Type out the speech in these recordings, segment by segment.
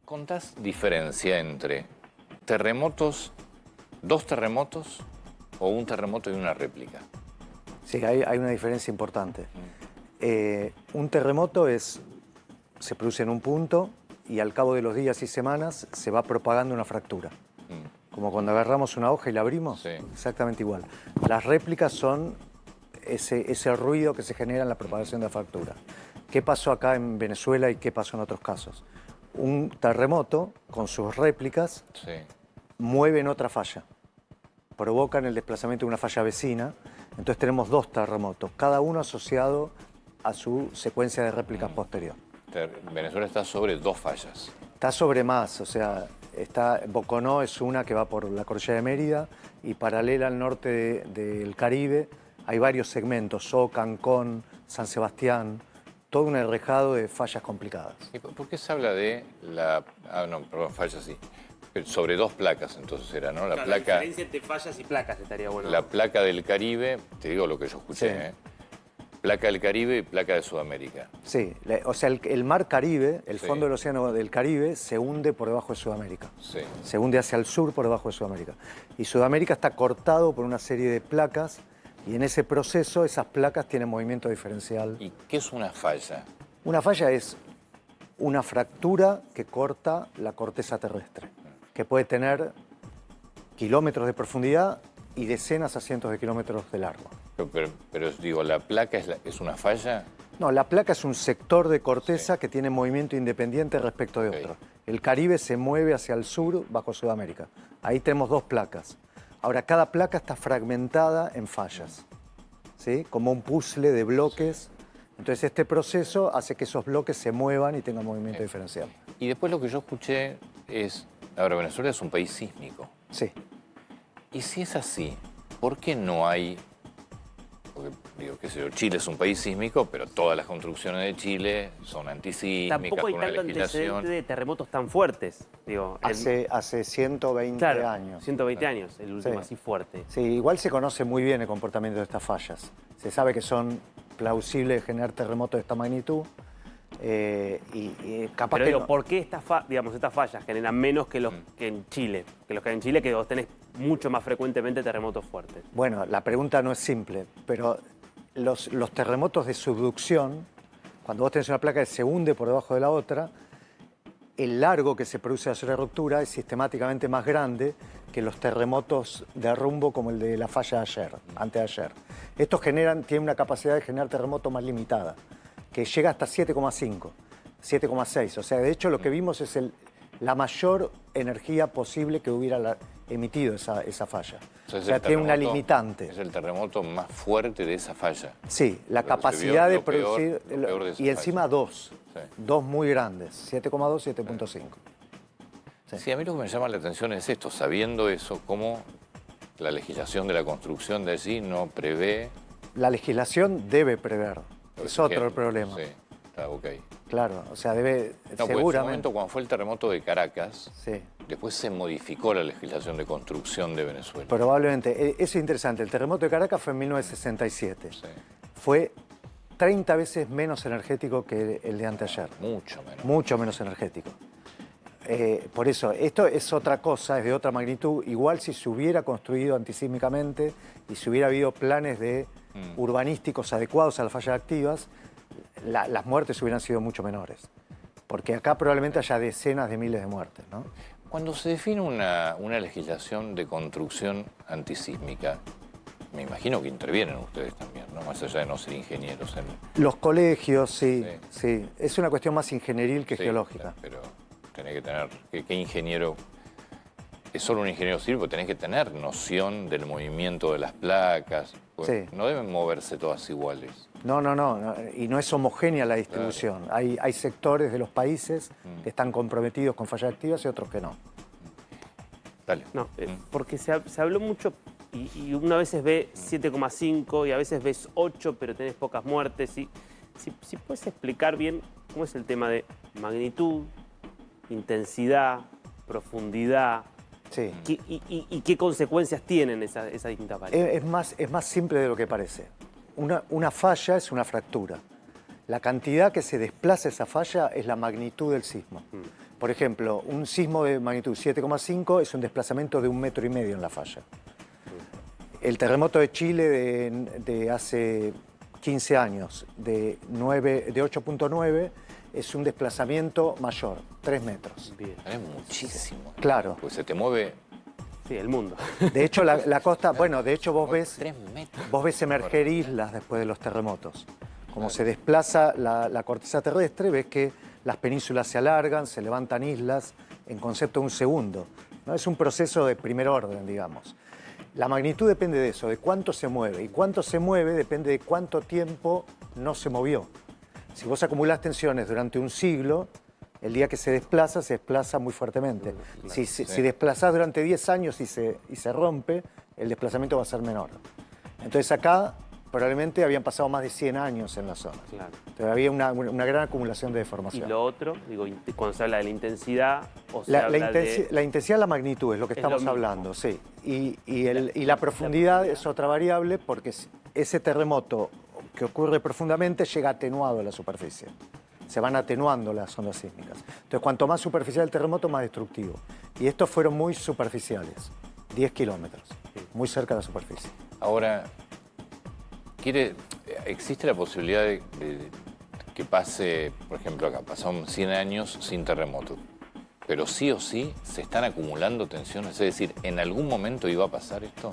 ¿Contás diferencia entre terremotos, dos terremotos o un terremoto y una réplica? Sí, hay una diferencia importante. Un terremoto se produce en un punto y al cabo de los días y semanas se va propagando una fractura. Como cuando agarramos una hoja y la abrimos, Sí. Exactamente igual. Las réplicas son ese ruido que se genera en la propagación de la fractura. ¿Qué pasó acá en Venezuela y qué pasó en otros casos? Un terremoto, con sus réplicas, Sí. mueven otra falla, provocan el desplazamiento de una falla vecina. Entonces tenemos dos terremotos, cada uno asociado a su secuencia de réplicas posterior. Venezuela está sobre dos fallas. Está sobre más, o sea, Boconó es una que va por la cordillera de Mérida y paralela al norte del Caribe hay varios segmentos, So, Cancón, San Sebastián, todo un enrejado de fallas complicadas. ¿Y por qué se habla de la... Ah, no, perdón, fallas sí. Pero sobre dos placas entonces era, ¿no? La Claro, placa... la diferencia entre fallas y placas estaría bueno. La placa del Caribe, te digo lo que yo escuché, Sí. Placa del Caribe y placa de Sudamérica. Sí, o sea, el mar Caribe, el Sí. fondo del océano del Caribe, se hunde por debajo de Sudamérica. Sí. Se hunde hacia el sur por debajo de Sudamérica. Y Sudamérica está cortado por una serie de placas y en ese proceso esas placas tienen movimiento diferencial. ¿Y qué es una falla? Una falla es una fractura que corta la corteza terrestre, que puede tener kilómetros de profundidad y decenas a cientos de kilómetros de largo. Pero digo, ¿la placa es una falla? No, la placa es un sector de corteza Sí. que tiene movimiento independiente respecto de Ok. otro. El Caribe se mueve hacia el sur bajo Sudamérica. Ahí tenemos dos placas. Ahora, cada placa está fragmentada en fallas, ¿sí? Como un puzzle de bloques. Entonces, este proceso hace que esos bloques se muevan y tengan movimiento diferencial. Y después lo que yo escuché es... Ahora, Venezuela es un país sísmico. Sí. Y si es así, ¿por qué no hay... Porque, digo, qué sé yo, Chile es un país sísmico, pero todas las construcciones de Chile son antisísmicas, Tampoco hay con una tanto legislación... antecedente de terremotos tan fuertes. Digo, Hace 120 claro, años. 120 años, el último Sí. así fuerte. Sí, igual se conoce muy bien el comportamiento de estas fallas. Se sabe que son plausibles de generar terremotos de esta magnitud y capaz Pero que digo, no. ¿por qué estas fallas generan menos que los que en Chile? Que los que hay en Chile, que vos tenés mucho más frecuentemente terremotos fuertes. Bueno, la pregunta no es simple, pero los terremotos de subducción, cuando vos tenés una placa que se hunde por debajo de la otra, el largo que se produce hacia la ruptura es sistemáticamente más grande que los terremotos de rumbo como el de la falla de ayer, antes de ayer. Estos tienen una capacidad de generar terremotos más limitada, que llega hasta 7,5, 7,6. O sea, de hecho lo que vimos es la mayor energía posible que hubiera emitido esa falla. Entonces, O sea, el tiene una terremoto limitante. Es el terremoto más fuerte de esa falla. Sí, la Lo capacidad de lo peor- producir... lo peor de esa y encima falla. dos. Sí. Dos muy grandes, 7,2, 7,5. Sí. Sí, a mí lo que me llama la atención es esto, sabiendo eso, cómo la legislación de la construcción de allí no prevé... La legislación debe prever. Es otro el problema. Sí, está ok. Claro, o sea, debe No, pues en su seguramente... momento, cuando fue el terremoto de Caracas, Sí, después se modificó la legislación de construcción de Venezuela. probablemente. Eso es interesante. El terremoto de Caracas fue en 1967. Sí, Fue 30 veces menos energético que el de anteayer. mucho menos. Mucho menos energético. Por eso, esto es otra cosa, es de otra magnitud. Igual si se hubiera construido antisísmicamente y si hubiera habido planes urbanísticos adecuados a las fallas activas, las muertes hubieran sido mucho menores. Porque acá probablemente haya decenas de miles de muertes, ¿no? Cuando se define una legislación de construcción antisísmica, me imagino que intervienen ustedes también, ¿no? Más allá de no ser ingenieros en... Los colegios, sí. Es una cuestión más ingenieril que Sí, geológica. Pero tenés que tener... ¿Qué ingeniero? Es solo un ingeniero civil, pero tenés que tener noción del movimiento de las placas. Sí. No deben moverse todas iguales. No, y no es homogénea la distribución. Hay sectores de los países que están comprometidos con fallas activas y otros que no. Dale. No, porque se habló mucho y una veces ve 7,5 y a veces ves 8, pero tenés pocas muertes. Si puedes explicar bien cómo es el tema de magnitud, intensidad, profundidad, Sí. y qué consecuencias tienen esas distintas variables. Es más simple de lo que parece. Una falla es una fractura. La cantidad que se desplaza esa falla es la magnitud del sismo. Por ejemplo, un sismo de magnitud 7,5 es un desplazamiento de 1,5 metros en la falla. El terremoto de Chile de hace 15 años, de 8,9, es un desplazamiento mayor, 3 metros. Bien. Es muchísimo. Claro. Pues se te mueve Sí, el mundo. De hecho, la costa, bueno, de hecho vos ves 3 metros. emerger islas después de los terremotos. Como se desplaza la corteza terrestre, ves que las penínsulas se alargan, se levantan islas en concepto de un segundo, ¿no? Es un proceso de primer orden, digamos. La magnitud depende de eso, de cuánto se mueve. Y cuánto se mueve depende de cuánto tiempo no se movió. Si vos acumulás tensiones durante un siglo, el día que se desplaza muy fuertemente. Si desplazás durante 10 años y se rompe, el desplazamiento va a ser menor. Entonces acá probablemente habían pasado más de 100 años en la zona. Claro. Entonces había una gran acumulación de Y deformación. lo otro, digo, cuando se habla de la intensidad, o se habla de... La intensidad, la magnitud es lo que Es estamos lo mismo. hablando, sí. Y la profundidad es otra variable porque ese terremoto que ocurre profundamente llega atenuado a la superficie. Se van atenuando las ondas sísmicas. Entonces, cuanto más superficial el terremoto, más destructivo. Y estos fueron muy superficiales, 10 kilómetros, muy cerca de la superficie. Ahora, ¿existe la posibilidad de que pase, por ejemplo, acá, pasaron 100 años sin terremoto, pero sí o sí se están acumulando tensiones? Es decir, ¿en algún momento iba a pasar esto?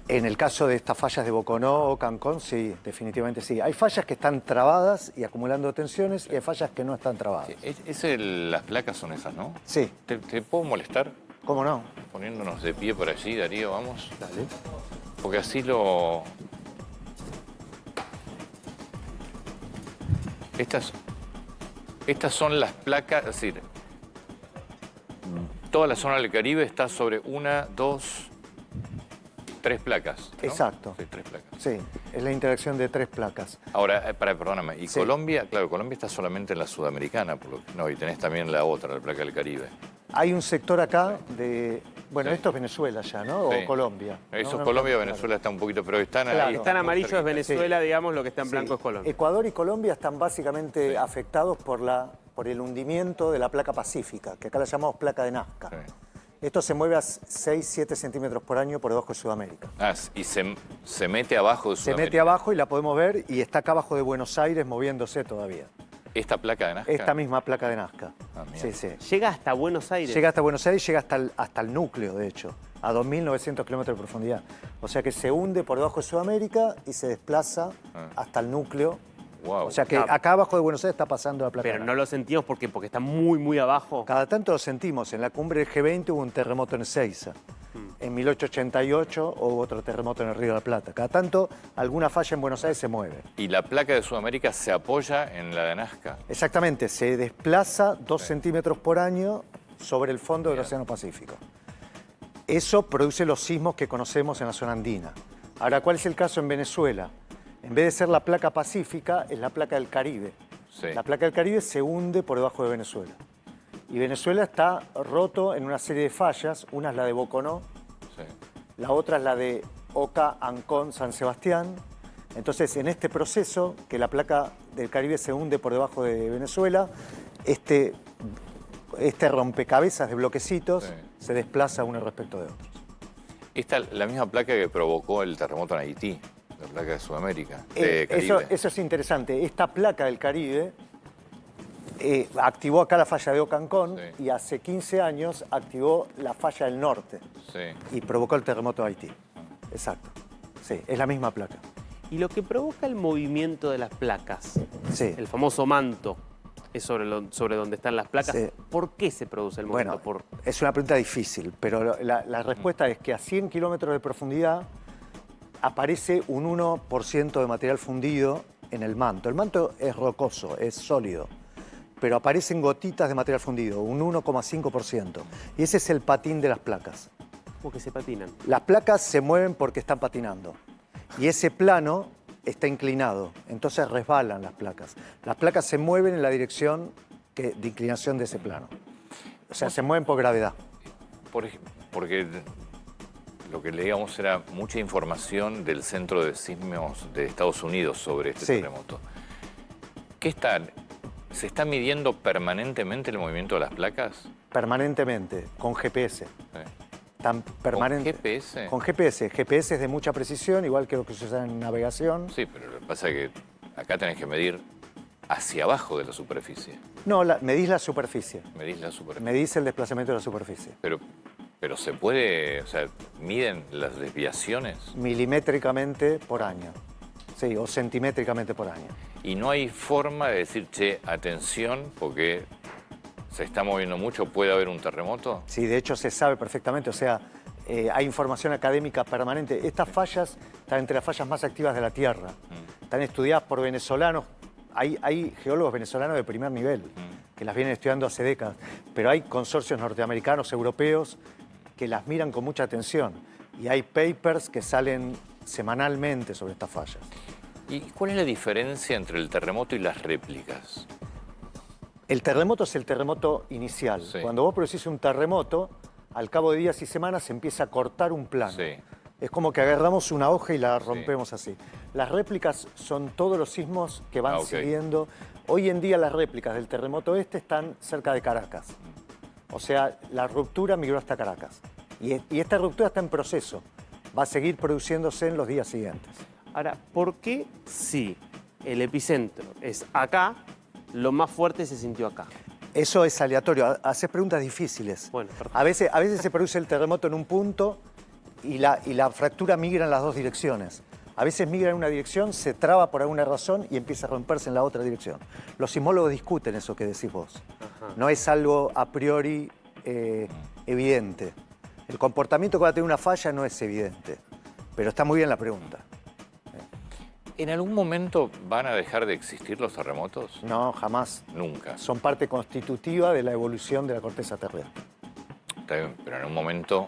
En el caso de estas fallas de Boconó o Cancón, sí, definitivamente sí. Hay fallas que están trabadas y acumulando tensiones y hay fallas que no están trabadas. Las placas son esas, ¿no? Sí, ¿Te puedo molestar ¿cómo no? poniéndonos de pie por allí, Darío? Vamos. Dale. Porque así lo... Estas son las placas, es decir, toda la zona del Caribe está sobre 1, 2, 3 placas, ¿no? Exacto. Sí, 3 placas. Sí, es la interacción de 3 placas. Ahora, perdóname, ¿y Sí. Colombia? Claro, Colombia está solamente en la sudamericana, no, y tenés también la otra, la placa del Caribe. Hay un sector acá de... Bueno, Sí. esto es Venezuela ya, ¿no? Sí. O Colombia. Eso No, es Colombia, claro. Venezuela está un poquito, pero están Claro. ahí. Está en muy amarillo es cerquita. Venezuela, digamos, lo que está en Sí. blanco es Colombia. Ecuador y Colombia están básicamente Sí. afectados por el hundimiento de la placa pacífica, que acá la llamamos placa de Nazca. Sí. Esto se mueve a 6-7 centímetros por año por debajo de Sudamérica. Y se mete abajo de Se Sudamérica. mete abajo y la podemos ver y está acá abajo de Buenos Aires moviéndose todavía. ¿Esta placa de Nazca? Esta misma placa de Nazca. Ah, mira. Sí, sí. Llega hasta Buenos Aires. Llega hasta Buenos Aires y llega hasta el núcleo, de hecho, a 2.900 kilómetros de profundidad. O sea que se hunde por debajo de Sudamérica y se desplaza hasta el núcleo. Wow. O sea que acá abajo de Buenos Aires está pasando la placa. Pero de no Nazca. lo sentimos porque está muy, muy abajo. Cada tanto lo sentimos. En la cumbre del G20 hubo un terremoto en Ezeiza. En 1888 hubo otro terremoto en el Río de la Plata. Cada tanto alguna falla en Buenos Aires se mueve. Y la placa de Sudamérica se apoya en la de Nazca. Exactamente, se desplaza 2 centímetros por año sobre el fondo del Bien. Océano Pacífico. Eso produce los sismos que conocemos en la zona andina. Ahora, ¿cuál es el caso en Venezuela? En vez de ser la placa pacífica, es la placa del Caribe. Sí. La placa del Caribe se hunde por debajo de Venezuela. Y Venezuela está roto en una serie de fallas. Una es la de Boconó, Sí. la otra es la de Oca, Ancón, San Sebastián. Entonces, en este proceso, que la placa del Caribe se hunde por debajo de Venezuela, este rompecabezas de bloquecitos Sí. se desplaza uno respecto de otros. Esta la misma placa que provocó el terremoto en Haití, la placa de Sudamérica, de Caribe. Eso es interesante. Esta placa del Caribe activó acá la falla de Ocancón Sí. y hace 15 años activó la falla del norte Sí. y provocó el terremoto de Haití. Exacto. Sí, es la misma placa. Y lo que provoca el movimiento de las placas, Sí. el famoso manto, es sobre donde están las placas. Sí. ¿Por qué se produce el movimiento? Bueno, es una pregunta difícil, pero la respuesta es que a 100 kilómetros de profundidad aparece un 1% de material fundido en el manto. El manto es rocoso, es sólido, pero aparecen gotitas de material fundido, un 1,5%. Y ese es el patín de las placas. ¿Cómo que se patinan? Las placas se mueven porque están patinando. Y ese plano está inclinado, entonces resbalan las placas. Las placas se mueven en la dirección de inclinación de ese plano. O sea, se mueven por gravedad. Porque lo que leíamos era mucha información del Centro de Sismos de Estados Unidos sobre este Sí. terremoto. ¿Qué está ¿Se está midiendo permanentemente el movimiento de las placas? Permanentemente, con GPS. Tan permanente. ¿Con GPS? Con GPS. GPS es de mucha precisión, igual que lo que se usa en navegación. Sí, pero lo que pasa es que acá tenés que medir hacia abajo de la superficie. No, medís la superficie. Medís la superficie. Medís el desplazamiento de la superficie. Pero se puede, o sea, miden las desviaciones. Milimétricamente por año. Sí, o centimétricamente por año. Y no hay forma de decir, che, atención, porque se está moviendo mucho, puede haber un terremoto. Sí, de hecho se sabe perfectamente, o sea, hay información académica permanente. Estas fallas están entre las fallas más activas de la Tierra. Están estudiadas por venezolanos. Hay geólogos venezolanos de primer nivel que las vienen estudiando hace décadas, pero hay consorcios norteamericanos, europeos, que las miran con mucha atención. Y hay papers que salen semanalmente sobre estas fallas. ¿Y cuál es la diferencia entre el terremoto y las réplicas? El terremoto es el terremoto inicial. Sí. Cuando vos producís un terremoto, al cabo de días y semanas se empieza a cortar un plano. Sí. Es como que agarramos una hoja y la rompemos así. Las réplicas son todos los sismos que van siguiendo. Hoy en día las réplicas del terremoto están cerca de Caracas. O sea, la ruptura migró hasta Caracas. Y esta ruptura está en proceso. Va a seguir produciéndose en los días siguientes. Ahora, ¿por qué si el epicentro es acá, lo más fuerte se sintió acá? Eso es aleatorio. Haces preguntas difíciles. Bueno, perfecto. A veces se produce el terremoto en un punto y la fractura migra en las dos direcciones. A veces migra en una dirección, se traba por alguna razón y empieza a romperse en la otra dirección. Los sismólogos discuten eso que decís vos. Ajá. No es algo a priori evidente. El comportamiento que va a tener una falla no es evidente, pero está muy bien la pregunta. ¿En algún momento van a dejar de existir los terremotos? No, jamás. Nunca. Son parte constitutiva de la evolución de la corteza terrestre. Está bien, pero en un momento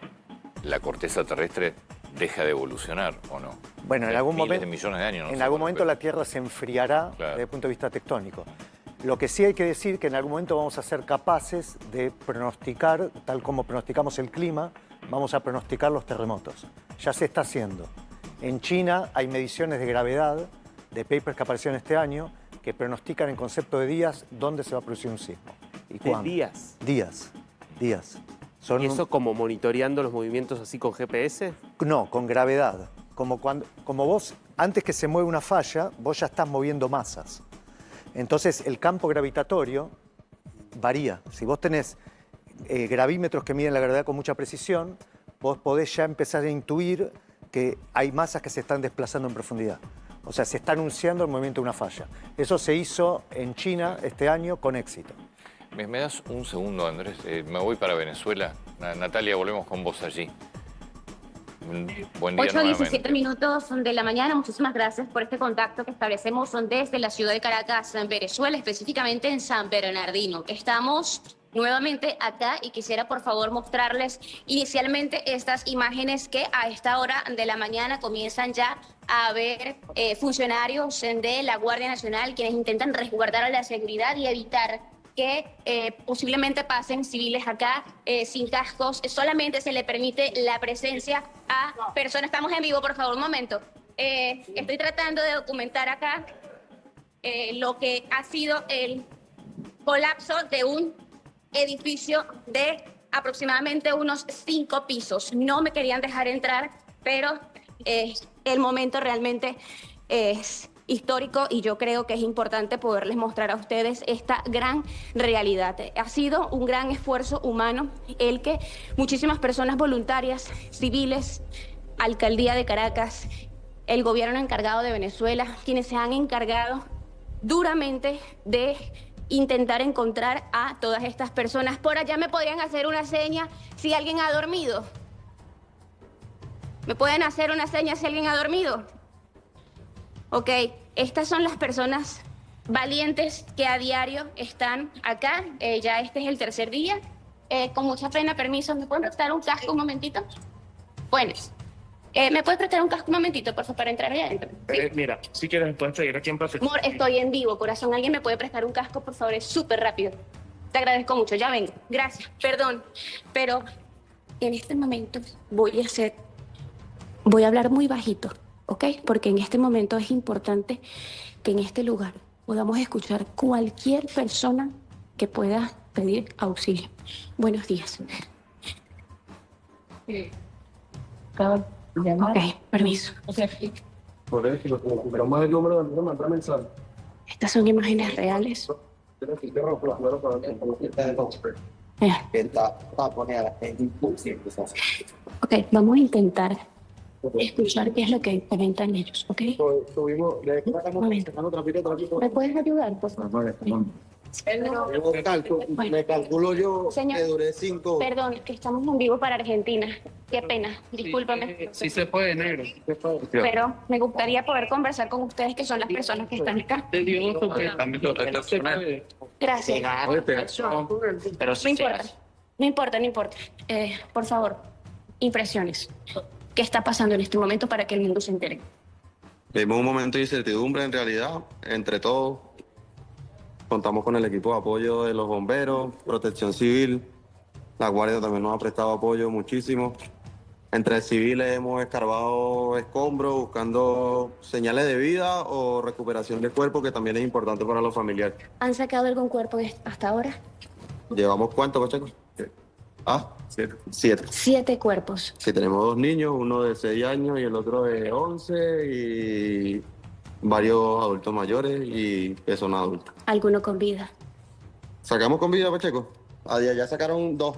la corteza terrestre deja de evolucionar, ¿o no? Bueno, en algún Miles momento, de millones de años. No en sé algún cuánto, momento pero- la Tierra se enfriará desde el punto de vista tectónico. Lo que sí hay que decir que en algún momento vamos a ser capaces de pronosticar, tal como pronosticamos el clima, vamos a pronosticar los terremotos. Ya se está haciendo. En China hay mediciones de gravedad, de papers que aparecieron este año, que pronostican en concepto de días dónde se va a producir un sismo. ¿Y ¿De cuándo? días? Días. Son ¿Y eso como monitoreando los movimientos así con GPS? No, con gravedad. Como vos, antes que se mueva una falla, vos ya estás moviendo masas. Entonces, el campo gravitatorio varía. Si vos tenés gravímetros que miden la gravedad con mucha precisión, vos podés ya empezar a intuir que hay masas que se están desplazando en profundidad. O sea, se está anunciando el movimiento de una falla. Eso se hizo en China este año con éxito. ¿Me das un segundo, Andrés? Me voy para Venezuela. Natalia, volvemos con vos allí. Buen día 8:17 nuevamente. minutos de la mañana. Muchísimas gracias por este contacto que establecemos desde la ciudad de Caracas, en Venezuela, específicamente en San Bernardino. Estamos nuevamente acá y quisiera por favor mostrarles inicialmente estas imágenes que a esta hora de la mañana comienzan ya a ver funcionarios de la Guardia Nacional quienes intentan resguardar la seguridad y evitar que posiblemente pasen civiles acá sin cascos. Solamente se le permite la presencia a personas. Estamos en vivo, por favor, un momento. Estoy tratando de documentar acá lo que ha sido el colapso de un edificio de aproximadamente unos 5 pisos. No me querían dejar entrar, pero el momento realmente es histórico y yo creo que es importante poderles mostrar a ustedes esta gran realidad. Ha sido un gran esfuerzo humano el que muchísimas personas voluntarias, civiles, Alcaldía de Caracas, el gobierno encargado de Venezuela, quienes se han encargado duramente de intentar encontrar a todas estas personas. Por allá me podrían hacer una seña si alguien ha dormido. ¿Me pueden hacer una seña si alguien ha dormido? Ok, estas son las personas valientes que a diario están acá. Ya este es el tercer día. Con mucha pena, permiso, ¿me pueden prestar un casco un momentito? Bueno, ¿me puedes prestar un casco un momentito, por favor, para entrar allá adentro? Sí. Mira, si quieres me puedes pedir aquí en Plaza. Amor, estoy en vivo, corazón. ¿Alguien me puede prestar un casco, por favor? Es súper rápido. Te agradezco mucho, ya vengo. Gracias, perdón. Pero en este momento voy a hablar muy bajito, ¿ok? Porque en este momento es importante que en este lugar podamos escuchar cualquier persona que pueda pedir auxilio. Buenos días. Ok, permiso. Por eso, como compramos el número de mandar mensaje. Estas son imágenes reales. Ok, vamos a intentar escuchar qué es lo que comentan ellos, ¿ok? ¿Me puedes ayudar, por favor? Me calculo yo Señor, que duré 5 horas. Perdón, que estamos en vivo para Argentina. Qué pena, discúlpame. Sí se puede, negro. Sí se puede. Pero me gustaría poder conversar con ustedes, que son las personas que están acá. Te digo que también lo Gracias. pero No importa, no importa, no importa. Por favor, impresiones. ¿Qué está pasando en este momento para que el mundo se entere? Vivimos un momento de incertidumbre en realidad, entre todos. Contamos con el equipo de apoyo de los bomberos, Protección Civil. La Guardia también nos ha prestado apoyo muchísimo. Entre civiles hemos escarbado escombros buscando señales de vida o recuperación de cuerpo, que también es importante para los familiares. ¿Han sacado algún cuerpo hasta ahora? ¿Llevamos cuántos, Pacheco? Ah, 7. 7 cuerpos. Sí, tenemos 2 niños, uno de 6 años y el otro de 11 y varios adultos mayores y que son adultos. ¿Alguno con vida? ¿Sacamos con vida, Pacheco? Ya sacaron 2.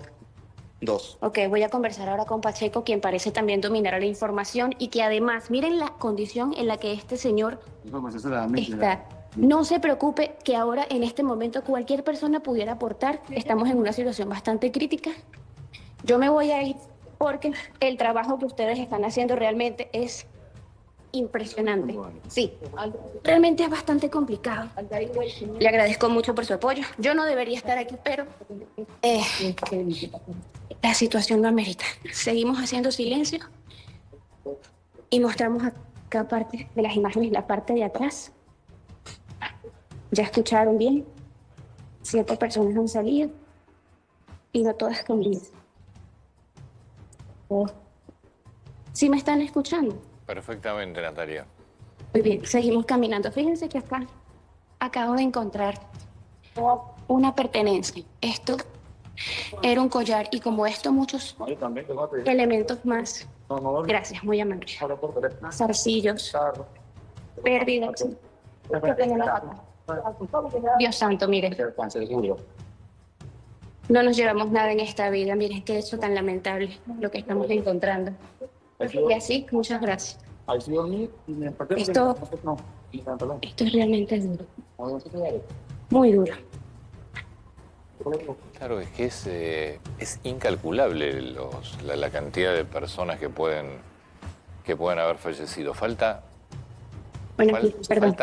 2. Ok, voy a conversar ahora con Pacheco, quien parece también dominar la información y que además, miren la condición en la que este señor está. No se preocupe que ahora, en este momento, cualquier persona pudiera aportar. Estamos en una situación bastante crítica. Yo me voy a ir porque el trabajo que ustedes están haciendo realmente es impresionante. Sí, realmente es bastante complicado. Le agradezco mucho por su apoyo. Yo no debería estar aquí, pero la situación lo amerita. Seguimos haciendo silencio y mostramos acá parte de las imágenes, la parte de atrás. ¿Ya escucharon bien? 7 personas han salido y no todas con vida. ¿Sí me están escuchando? Perfectamente, Natalia. Muy bien, seguimos caminando. Fíjense que acá acabo de encontrar una pertenencia. Esto era un collar y como esto muchos elementos más. Gracias, muy amable. Zarcillos, pérdidas. Dios santo, mire. No nos llevamos nada en esta vida. Miren qué hecho tan lamentable lo que estamos encontrando. Y así, muchas gracias. Esto es realmente duro. Muy duro. Claro, es que es incalculable la cantidad de personas que pueden haber fallecido. Falta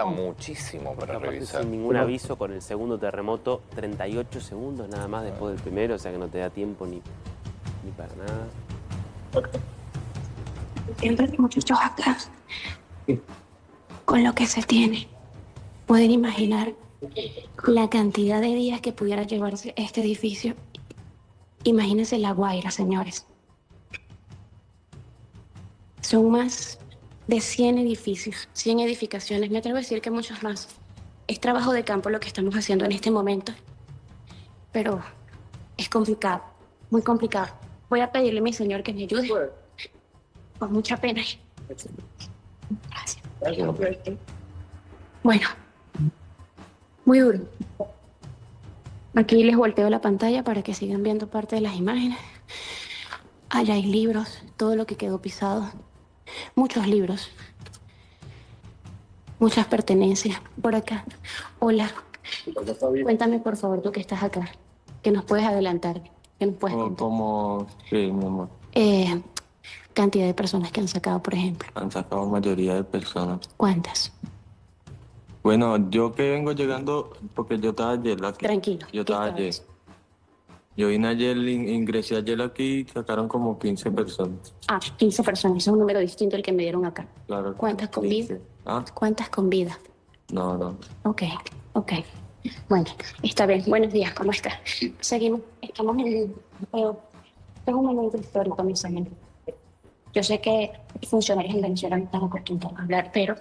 muchísimo para Aparte, revisar. sin ningún aviso, con el segundo terremoto, 38 segundos nada más después del primero, o sea que no te da tiempo ni para nada. Siempre los muchachos acá, con lo que se tiene, pueden imaginar la cantidad de días que pudiera llevarse este edificio. Imagínense La Guaira, señores. Son más de 100 edificios, 100 edificaciones. Me atrevo a decir que muchos más. Es trabajo de campo lo que estamos haciendo en este momento, pero es complicado, muy complicado. Voy a pedirle a mi señor que me ayude. Con mucha pena. Gracias. Bueno, muy duro. Aquí les volteo la pantalla para que sigan viendo parte de las imágenes. Allá hay libros, todo lo que quedó pisado. Muchos libros. Muchas pertenencias. Por acá. Hola. Cuéntame, por favor, tú que estás acá. Que nos puedes adelantar. Que nos puedes contar. Sí, mi amor. Cantidad de personas que han sacado, por ejemplo. Han sacado mayoría de personas. ¿Cuántas? Bueno, yo que vengo llegando, porque yo estaba ayer aquí. Tranquilo. Yo estaba ayer. Yo vine ayer, ingresé ayer aquí y sacaron como 15 personas. 15 personas. Es un número distinto al que me dieron acá. Claro. ¿Cuántas con 15. vida? ¿Ah? ¿Cuántas con vida? No. Ok. Bueno, está bien. Buenos días, ¿cómo está? Seguimos. Estamos en es un momento histórico, mis amigos. Yo sé que funcionarios en Venezuela no están acostumbrados a hablar, pero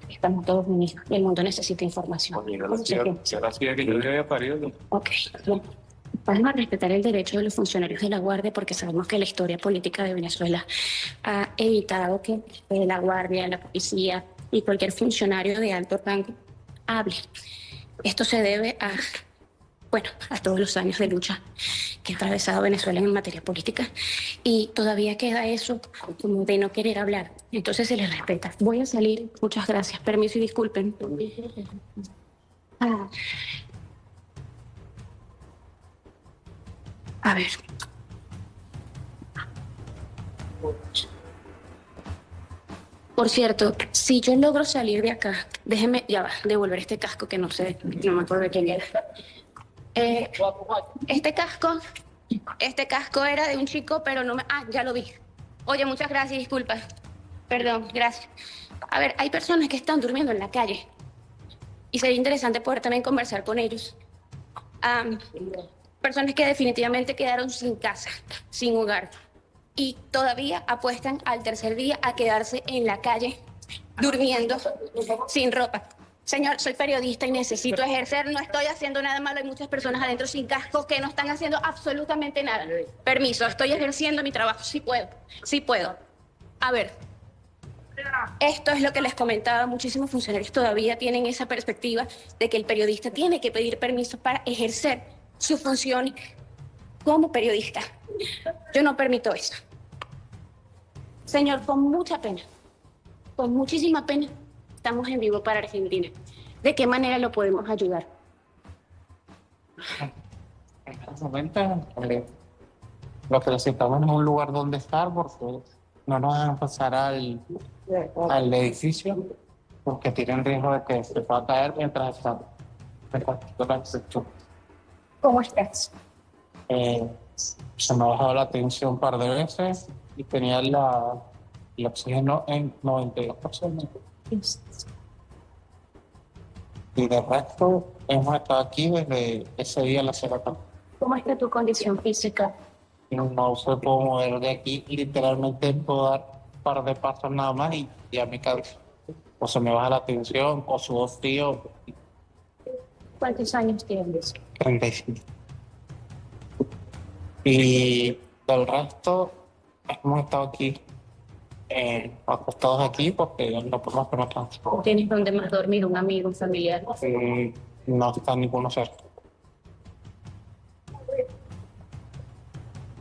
estamos todos unidos y el mundo necesita información. ¿Cómo se siente? que yo había parido. Ok, bien. Vamos a respetar el derecho de los funcionarios de la Guardia porque sabemos que la historia política de Venezuela ha evitado que la Guardia, la policía y cualquier funcionario de alto rango hable. Esto se debe a, bueno, a todos los años de lucha que ha atravesado Venezuela en materia política y todavía queda eso como de no querer hablar. Entonces se les respeta. Voy a salir. Muchas gracias. Permiso y disculpen. A ver. Por cierto, si yo logro salir de acá, déjeme, ya va, devolver este casco que no sé, no me acuerdo de quién era. Este casco era de un chico, pero no me... Ah, ya lo vi. Oye, muchas gracias, disculpa. Perdón, gracias. A ver, hay personas que están durmiendo en la calle y sería interesante poder también conversar con ellos. Personas que definitivamente quedaron sin casa, sin hogar y todavía apuestan al tercer día a quedarse en la calle durmiendo sin ropa. Señor, soy periodista y necesito ejercer, no estoy haciendo nada malo, hay muchas personas adentro sin cascos que no están haciendo absolutamente nada. Permiso, estoy ejerciendo mi trabajo, sí puedo, sí puedo. A ver, esto es lo que les comentaba, muchísimos funcionarios todavía tienen esa perspectiva de que el periodista tiene que pedir permiso para ejercer su función como periodista. Yo no permito eso. Señor, con mucha pena, con muchísima pena, estamos en vivo para Argentina. ¿De qué manera lo podemos ayudar? En este momento, lo que necesitamos es un lugar donde estar porque no nos van a pasar al edificio porque tienen riesgo de que se pueda caer mientras está reconstruyendo la estructura. ¿Cómo estás? Se me ha bajado la tensión un par de veces y tenía el oxígeno en 92%. Y de resto, hemos estado aquí desde ese día a la semana. ¿Cómo está tu condición física? No se puedo mover de aquí, literalmente puedo dar un par de pasos nada más y ya me canso. O se me baja la tensión, o sudo frío. ¿Cuántos años tienes? 35. Y del resto, hemos estado aquí, acostados aquí porque no podemos hacer otra cosa. ¿Tienes dónde más dormir? ¿Un amigo, un familiar? No está ninguno cerca.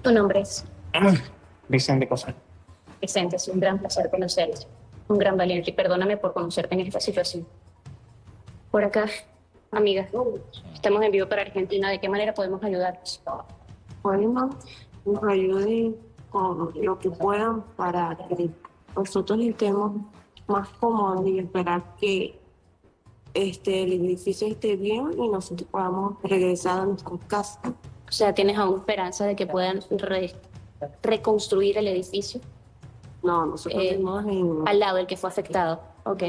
¿Tu nombre es? Vicente Cosal. Vicente, es un gran placer conocerte. Un gran valiente y perdóname por conocerte en esta situación. Por acá, amiga, estamos en vivo para Argentina. ¿De qué manera podemos ayudarnos? Bueno, nos ayuden con lo que puedan para que nosotros estemos más cómodos y esperar que el edificio esté bien y nosotros podamos regresar a nuestras casas. O sea, ¿tienes aún esperanza de que puedan reconstruir el edificio? No, nosotros vivimos al lado del que fue afectado. Ok.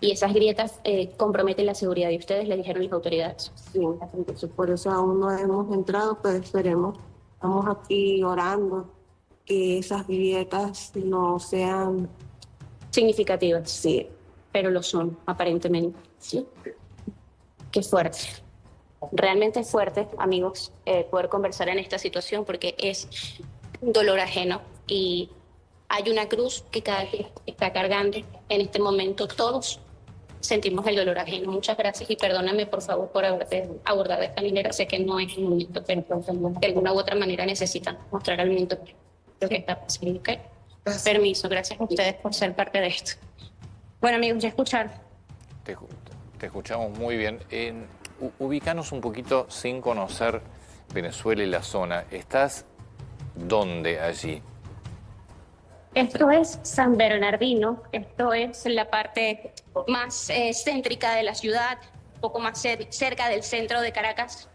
¿Y esas grietas comprometen la seguridad de ustedes? ¿Le dijeron las autoridades? Sí, entonces por eso aún no hemos entrado, pero esperemos. Estamos aquí orando que esas grietas no sean significativas. Sí. Pero lo son, aparentemente. Sí. Qué fuerte. Realmente es fuerte, amigos, poder conversar en esta situación porque es un dolor ajeno y hay una cruz que cada quien está cargando. En este momento todos sentimos el dolor ajeno. Muchas gracias y perdóname, por favor, por haberte abordado de esta manera. Sé que no es un momento, pero de alguna u otra manera necesitan mostrar al mundo lo que está pasando. ¿Okay? Permiso, gracias a ustedes por ser parte de esto. Bueno, amigos, ya escucharon. Te escuchamos muy bien. Ubícanos un poquito sin conocer Venezuela y la zona. ¿Estás dónde allí? Esto es San Bernardino, esto es la parte más céntrica de la ciudad, un poco más cerca del centro de Caracas.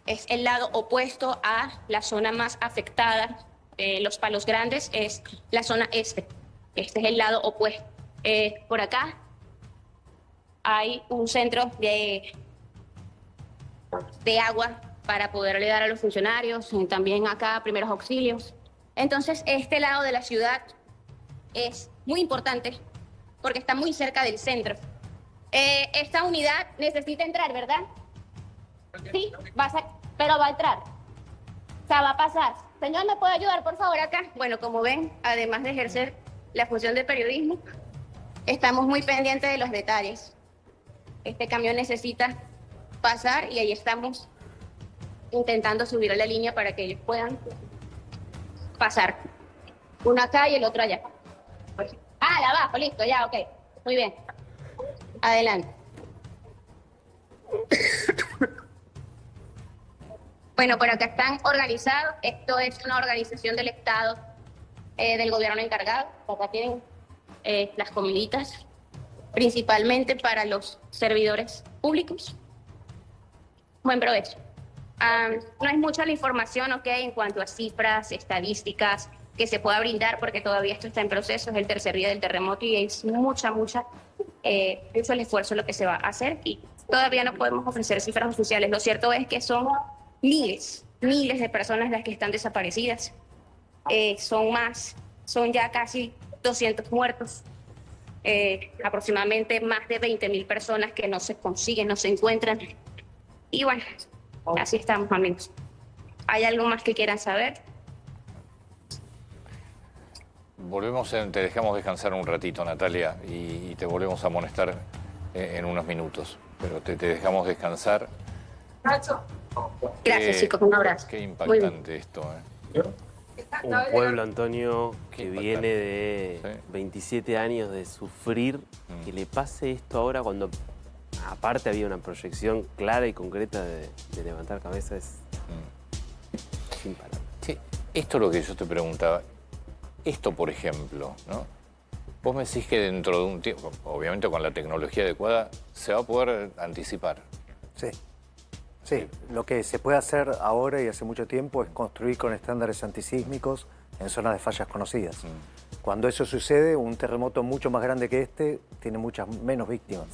Es el lado opuesto a la zona más afectada, Los Palos Grandes, es la zona este. Este es el lado opuesto. Por acá hay un centro de agua para poderle dar a los funcionarios, también acá primeros auxilios. Entonces, este lado de la ciudad es muy importante porque está muy cerca del centro. Esta unidad necesita entrar, ¿verdad? Sí, pero va a entrar. O sea, va a pasar. Señor, ¿me puede ayudar, por favor, acá? Bueno, como ven, además de ejercer la función de periodismo, estamos muy pendientes de los detalles. Este camión necesita pasar y ahí estamos intentando subir a la línea para que ellos puedan pasar. Uno acá y el otro allá. Ah, de abajo, listo, ya, ok. Muy bien. Adelante. Bueno, por acá están organizados. Esto es una organización del Estado, del gobierno encargado. Acá tienen las comiditas, principalmente para los servidores públicos. Buen provecho. No es mucha la información, ¿ok?, en cuanto a cifras, estadísticas que se pueda brindar, porque todavía esto está en proceso, es el tercer día del terremoto y es mucho el esfuerzo lo que se va a hacer y todavía no podemos ofrecer cifras oficiales. Lo cierto es que son miles de personas las que están desaparecidas. Son ya casi 200 muertos, aproximadamente más de 20.000 personas que no se consiguen, no se encuentran. Y bueno, así estamos, amigos. ¿Hay algo más que quieran saber? Te dejamos descansar un ratito, Natalia, y te volvemos a amonestar en unos minutos. Pero te dejamos descansar. Gracias, chicos, un abrazo. Qué impactante esto, Un pueblo, Antonio, que viene de Sí. 27 años de sufrir, que le pase esto ahora cuando aparte había una proyección clara y concreta de levantar cabeza, es sin palabras. Sí, esto es lo que yo te preguntaba. Esto, por ejemplo, ¿no? Vos me decís que dentro de un tiempo, obviamente con la tecnología adecuada, se va a poder anticipar. Sí. Sí, lo que se puede hacer ahora y hace mucho tiempo es construir con estándares antisísmicos en zonas de fallas conocidas. Cuando eso sucede, un terremoto mucho más grande que este tiene muchas menos víctimas.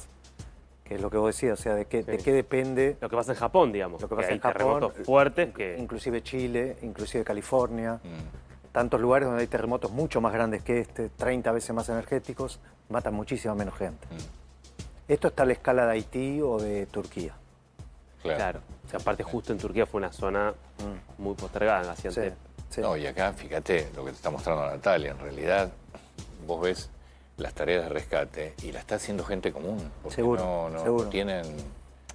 Que es lo que vos decías, o sea, de qué depende. Lo que pasa en Japón, digamos. Lo que pasa hay en Japón, terremotos fuertes que... inclusive Chile, inclusive California. Tantos lugares donde hay terremotos mucho más grandes que este, 30 veces más energéticos, matan muchísima menos gente. Esto está a la escala de Haití o de Turquía. Claro. O sea, aparte justo en Turquía fue una zona muy postergada en Gaziantep. Sí. No, y acá, fíjate lo que te está mostrando Natalia. En realidad, vos ves las tareas de rescate y la está haciendo gente común. Porque Seguro, no seguro. tienen...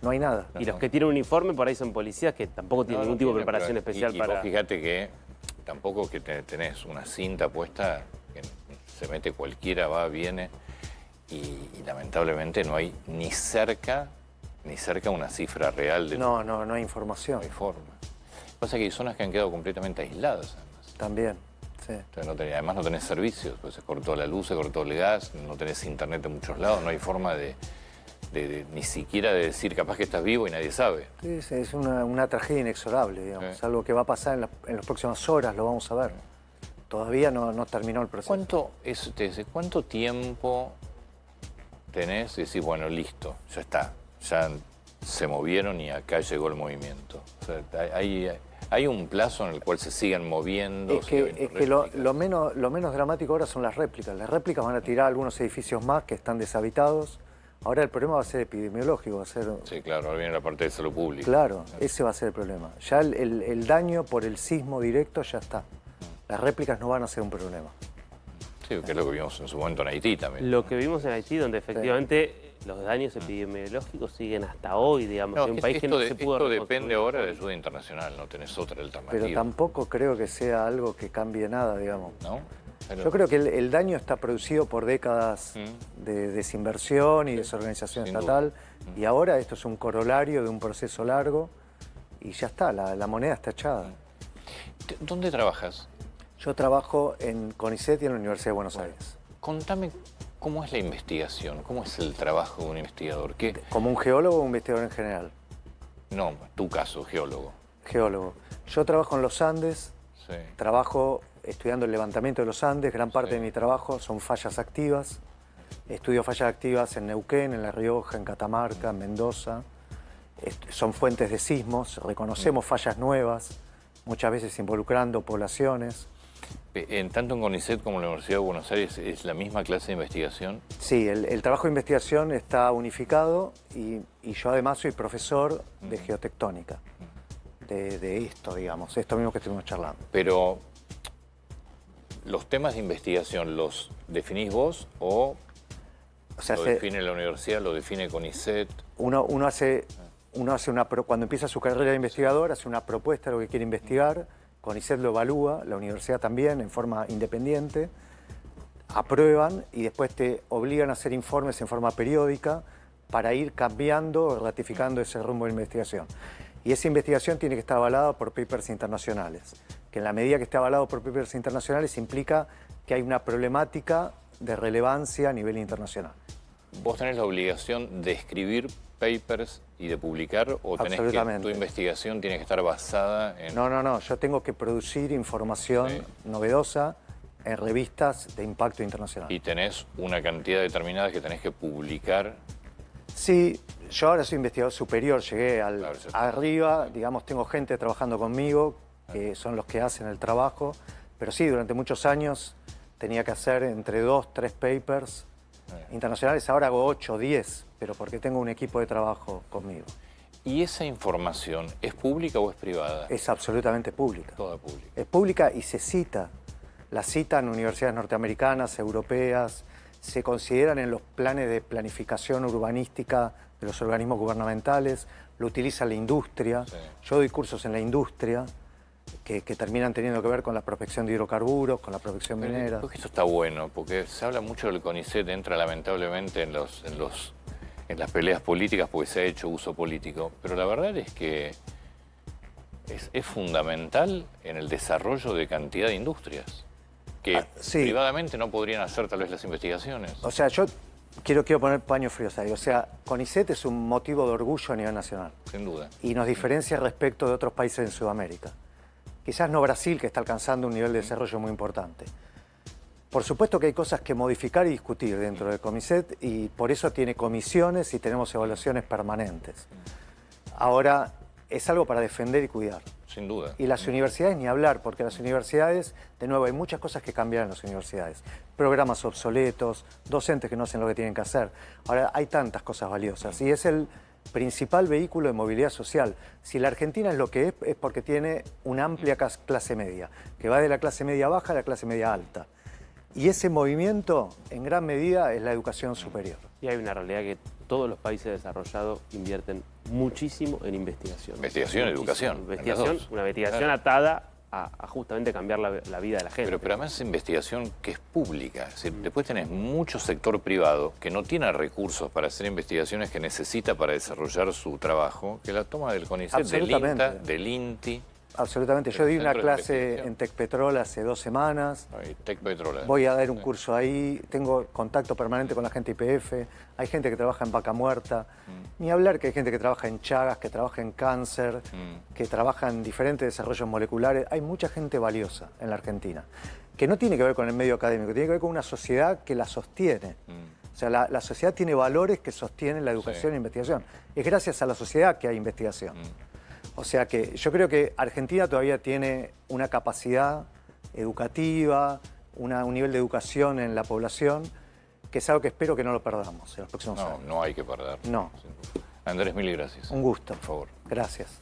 No hay nada. Y los que tienen uniforme por ahí son policías que tampoco tienen ningún tipo de preparación especial y para... vos fíjate que tampoco que tenés una cinta puesta, que se mete cualquiera, va, viene, y lamentablemente no hay ni cerca una cifra real de... No hay información. No hay forma. Pasa que hay zonas que han quedado completamente aisladas, además. También, sí. Entonces además no tenés servicios, pues se cortó la luz, se cortó el gas, no tenés internet en muchos lados, no hay forma de ni siquiera de decir capaz que estás vivo y nadie sabe. Sí, es una tragedia inexorable, digamos. Sí. Algo que va a pasar en las próximas horas, lo vamos a ver. Todavía no terminó el proceso. ¿Cuánto tiempo tenés? Decís, bueno, listo, ya está, ya se movieron y acá llegó el movimiento. O sea, hay un plazo en el cual se siguen moviendo. Es que lo menos dramático ahora son las réplicas. Las réplicas van a tirar algunos edificios más que están deshabitados. Ahora el problema va a ser epidemiológico, va a ser... Sí, claro, ahora viene la parte de salud pública. Claro, ese va a ser el problema. Ya el daño por el sismo directo ya está. Las réplicas no van a ser un problema. Sí, que es lo que vimos en su momento en Haití también. Lo que vimos en Haití, donde efectivamente los daños epidemiológicos siguen hasta hoy, digamos. En un país que no se pudo esto reconstruir. depende ahora de ayuda internacional, no tenés otra alternativa. Pero tampoco creo que sea algo que cambie nada, digamos. ¿No? Pero... Yo creo que el daño está producido por décadas de desinversión y desorganización Sin estatal. Y ahora esto es un corolario de un proceso largo y ya está, la moneda está echada. ¿Dónde trabajas? Yo trabajo en CONICET y en la Universidad de Buenos Aires. Contame cómo es la investigación, cómo es el trabajo de un investigador. ¿Qué? ¿Como un geólogo o un investigador en general? No, tu caso, geólogo. Geólogo. Yo trabajo en los Andes, Sí. trabajo estudiando el levantamiento de los Andes, gran parte de mi trabajo son fallas activas. Estudio fallas activas en Neuquén, en La Rioja, en Catamarca, en Mendoza. Son fuentes de sismos, reconocemos fallas nuevas, muchas veces involucrando poblaciones. Tanto en CONICET como en la Universidad de Buenos Aires, ¿es la misma clase de investigación? Sí, el trabajo de investigación está unificado y yo además soy profesor de geotectónica, de esto, digamos, esto mismo que estuvimos charlando. Pero, ¿los temas de investigación los definís vos o lo define la universidad, lo define CONICET? Uno hace cuando empieza su carrera de investigador, hace una propuesta de lo que quiere investigar, CONICET lo evalúa, la universidad también, en forma independiente, aprueban y después te obligan a hacer informes en forma periódica para ir cambiando o ratificando ese rumbo de investigación. Y esa investigación tiene que estar avalada por papers internacionales, que en la medida que esté avalado por papers internacionales implica que hay una problemática de relevancia a nivel internacional. ¿Vos tenés la obligación de escribir papers y de publicar o tenés que tu investigación tiene que estar basada en...? No, yo tengo que producir información novedosa en revistas de impacto internacional. ¿Y tenés una cantidad determinada que tenés que publicar? Sí, yo ahora soy investigador superior, llegué arriba, digamos, tengo gente trabajando conmigo, que son los que hacen el trabajo, pero sí, durante muchos años tenía que hacer entre 2, 3 papers internacionales, ahora hago 8, 10, pero porque tengo un equipo de trabajo conmigo. ¿Y esa información es pública o es privada? Es absolutamente pública. Toda pública. Es pública y se cita. La citan universidades norteamericanas, europeas, se consideran en los planes de planificación urbanística de los organismos gubernamentales, lo utiliza la industria. Sí. Yo doy cursos en la industria que terminan teniendo que ver con la prospección de hidrocarburos, con la prospección minera. Creo que esto está bueno, porque se habla mucho del CONICET, entra lamentablemente en las peleas políticas porque se ha hecho uso político, pero la verdad es que es fundamental en el desarrollo de cantidad de industrias que privadamente no podrían hacer tal vez las investigaciones. O sea, yo quiero poner paños fríos ahí. O sea, CONICET es un motivo de orgullo a nivel nacional. Sin duda. Y nos diferencia respecto de otros países en Sudamérica. Quizás no Brasil, que está alcanzando un nivel de desarrollo muy importante. Por supuesto que hay cosas que modificar y discutir dentro de CONICET y por eso tiene comisiones y tenemos evaluaciones permanentes. Ahora, es algo para defender y cuidar. Sin duda. Y las universidades ni hablar, porque las universidades, de nuevo, hay muchas cosas que cambian en las universidades. Programas obsoletos, docentes que no hacen lo que tienen que hacer. Ahora, hay tantas cosas valiosas y es el principal vehículo de movilidad social. Si la Argentina es lo que es porque tiene una amplia clase media, que va de la clase media baja a la clase media alta. Y ese movimiento, en gran medida, es la educación superior. Y hay una realidad que todos los países desarrollados invierten muchísimo en investigación. Investigación y educación. Una investigación atada a justamente cambiar la vida de la gente. Pero además es investigación que es pública. Es decir, después tenés mucho sector privado que no tiene recursos para hacer investigaciones que necesita para desarrollar su trabajo, que la toma del CONICET, del INTA, del INTI. Absolutamente. Yo di una clase en Tecpetrol hace 2 semanas. Tecpetrol. Voy a dar un curso ahí. Tengo contacto permanente con la gente IPF. Hay gente que trabaja en Vaca Muerta. Ni hablar que hay gente que trabaja en Chagas, que trabaja en cáncer, que trabaja en diferentes desarrollos moleculares. Hay mucha gente valiosa en la Argentina, que no tiene que ver con el medio académico, tiene que ver con una sociedad que la sostiene. O sea, la sociedad tiene valores que sostienen la educación e investigación. Es gracias a la sociedad que hay investigación. O sea que yo creo que Argentina todavía tiene una capacidad educativa, un nivel de educación en la población, que es algo que espero que no lo perdamos en los próximos años. No hay que perder. No. Andrés, mil gracias. Un gusto. Por favor. Gracias.